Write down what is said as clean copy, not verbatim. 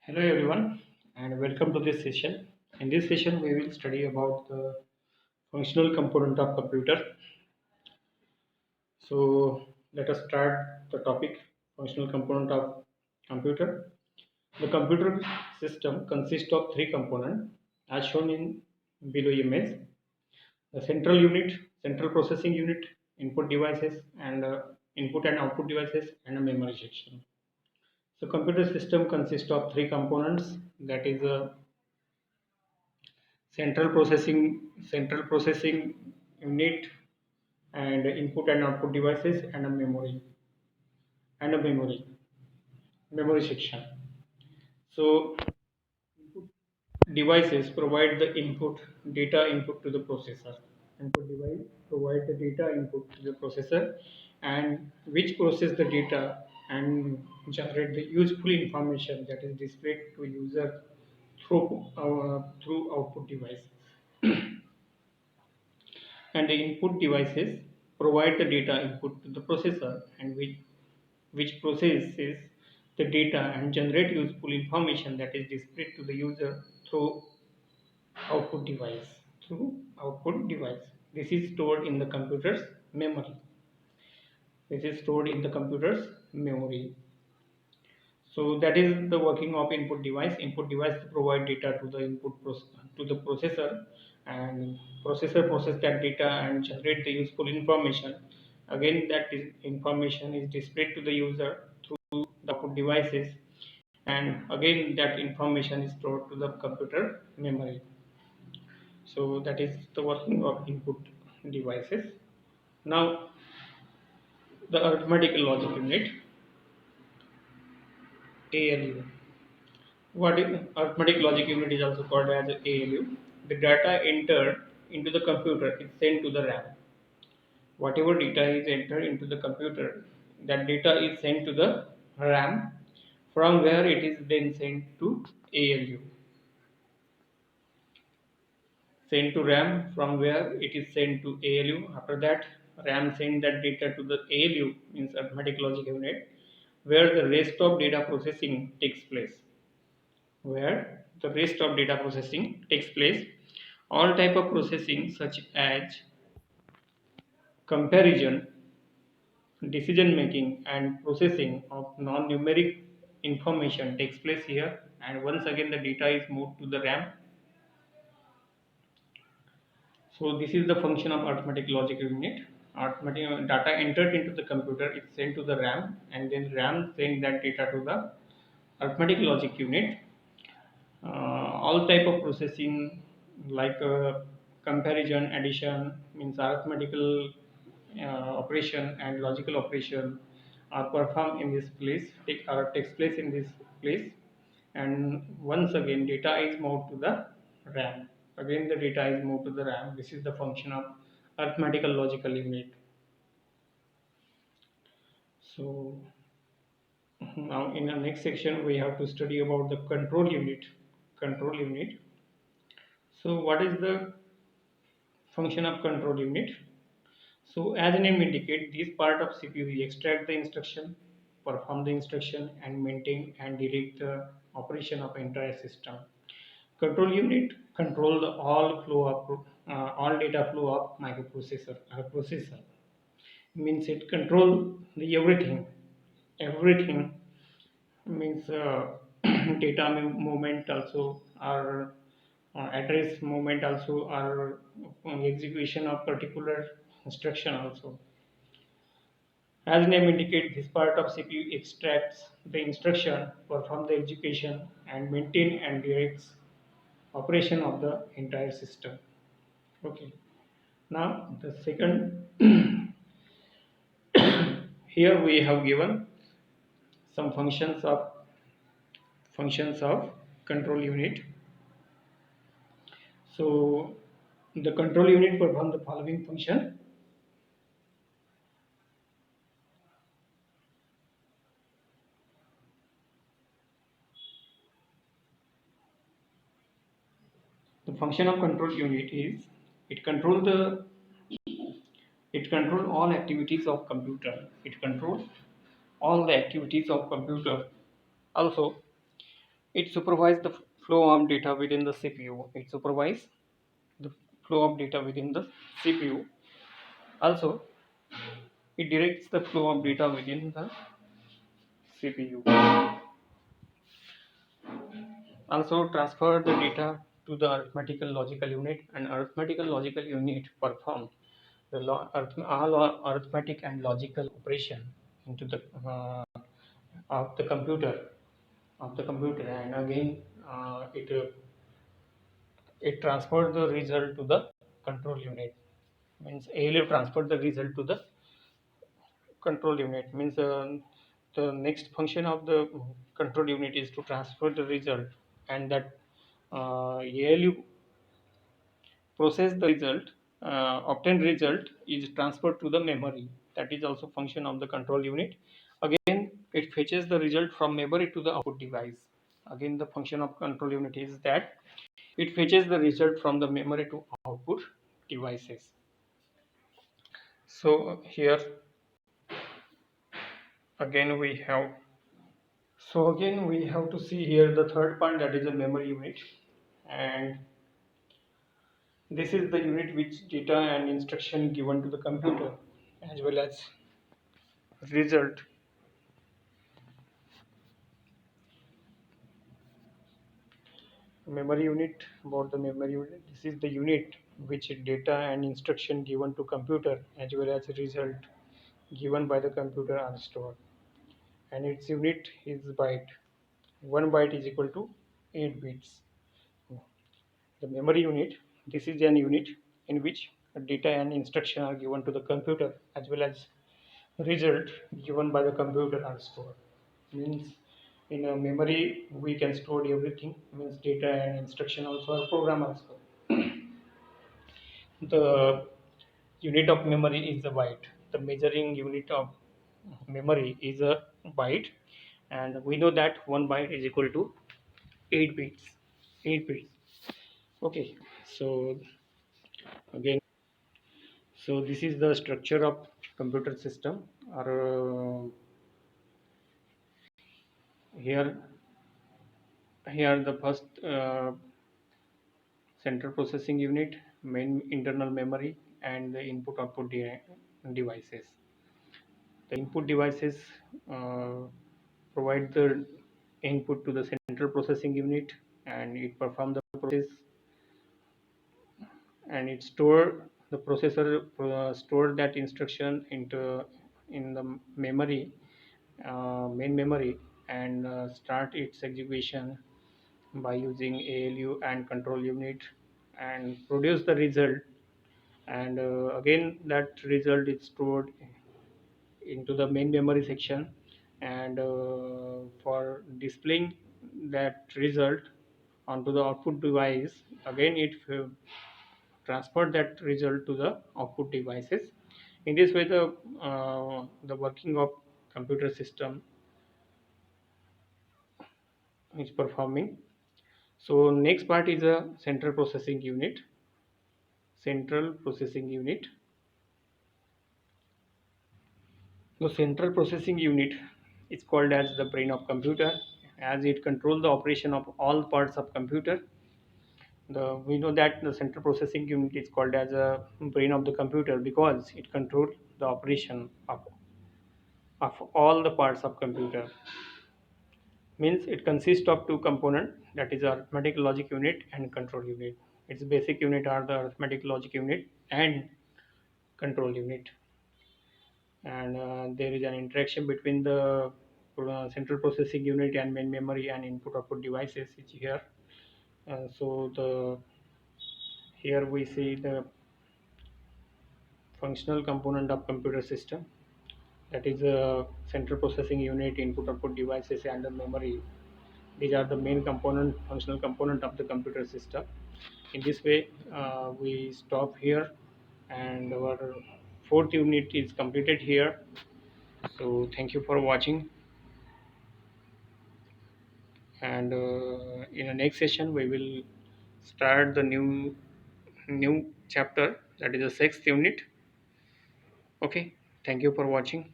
Hello everyone and welcome to this session. In this session we will study about the functional component of computer. So let us start the topic functional component of computer. The computer system consists of three components as shown in below image. The central unit, central processing unit, input devices and input and output devices and a memory section. So computer system consists of three components, that is a central processing unit and input and output devices and a memory section. So devices provide the input data input to the processor. Input device provide the data input to the processor, and which process the data and generate the useful information that is displayed to user through output device. And the input devices provide the data input to the processor, and which processes the data and generate useful information that is displayed to the user through output device this is stored in the computer's memory. So that is the working of input device. Input device provide data to the to the processor, and processor process that data and generate the useful information. Again, information is displayed to the user through the output devices, and again that information is stored to the computer memory. So that is the working of input devices. Now the arithmetic logic unit, ALU. What is arithmetic logic unit is also called as ALU. The data entered into the computer is sent to the RAM. Whatever data is entered into the computer, that data is sent to the RAM, from where it is then sent to ALU. Sent to RAM, from where it is sent to ALU. After that, RAM send that data to the ALU, means arithmetic logic unit, where the rest of data processing takes place. All type of processing such as comparison, decision making and processing of non-numeric information takes place here, and once again the data is moved to the RAM. So this is the function of arithmetic logic unit. Arithmetic data entered into the computer is sent to the RAM, and then RAM send that data to the arithmetic logic unit. All type of processing like comparison, addition, means arithmetical operation and logical operation are performed in this place, takes place in this place, and once again data is moved to the RAM. Again the data is moved to the RAM. This is the function of arithmetical logical unit. So now in the next section we have to study about the control unit. Control unit. So what is the function of control unit? So as the name indicates, this part of CPU extract the instruction, perform the instruction, and maintain and direct the operation of entire system. Control unit control the all data flow of microprocessor. Processor means it control the everything means data movement also, or address movement also, or execution of particular instruction also. As name indicates, this part of CPU extracts the instruction, perform the execution, and maintain and directs operation of the entire system. Okay. Now the second, here we have given some functions of control unit. So the control unit perform the following function. The function of control unit is it control all activities of computer. It controls all the activities of computer. Also, It supervises the flow of data within the CPU. It supervises the flow of data within the CPU. Also, it directs the flow of data within the CPU. Also, transfer the data to the arithmetical logical unit, and arithmetical logical unit perform the all arithmetic and logical operation into the of the computer and again it transferred the result to the control unit. Means ALU transferred the result to the control unit. Means the next function of the control unit is to transfer the result, and that ALU process the result, obtained result is transferred to the memory. That is also function of the control unit. Again, it fetches the result from memory to the output device. Again, the function of control unit is that it fetches the result from the memory to output devices. So here again we have to see here the third part, that is a memory unit, and this is the unit which data and instruction given to the computer as well as result. Memory unit, about the memory unit, this is the unit which data and instruction given to computer as well as result given by the computer are stored, and its unit is byte. 1 byte is equal to 8 bits. The memory unit, this is an unit in which data and instruction are given to the computer as well as result given by the computer are stored. Means in a memory we can store everything. Means data and instruction also are program also. The unit of memory is a byte. The measuring unit of memory is a byte, and we know that 1 byte is equal to 8 bits. 8 bits. Okay. So again, so this is the structure of computer system. Or here, the first central processing unit, main internal memory, and the input output devices. The input devices uh, provide the input to the central processing unit, and it performs the process, and it store the processor store that instruction into in the memory, main memory, and start its execution by using ALU and control unit, and produce the result, and again that result is stored into the main memory section, and for displaying that result onto the output device, again it transfer that result to the output devices. In this way, the working of computer system is performing. So next part is a central processing unit. Central processing unit. The central processing unit is called as the brain of computer, as it controls the operation of all parts of computer. We know that the central processing unit is called as a brain of the computer because it controls the operation of all the parts of computer. Means it consists of two components, that is arithmetic logic unit and control unit. Its basic unit are the arithmetic logic unit and control unit, and there is an interaction between the central processing unit and main memory and input output devices is here. So the here we see the functional component of computer system, that is a central processing unit, input output devices, and the memory. These are the main component, functional component of the computer system. In this way, we stop here, and our fourth unit is completed here. So thank you for watching, and in the next session we will start the new chapter, that is the sixth unit. Okay, thank you for watching.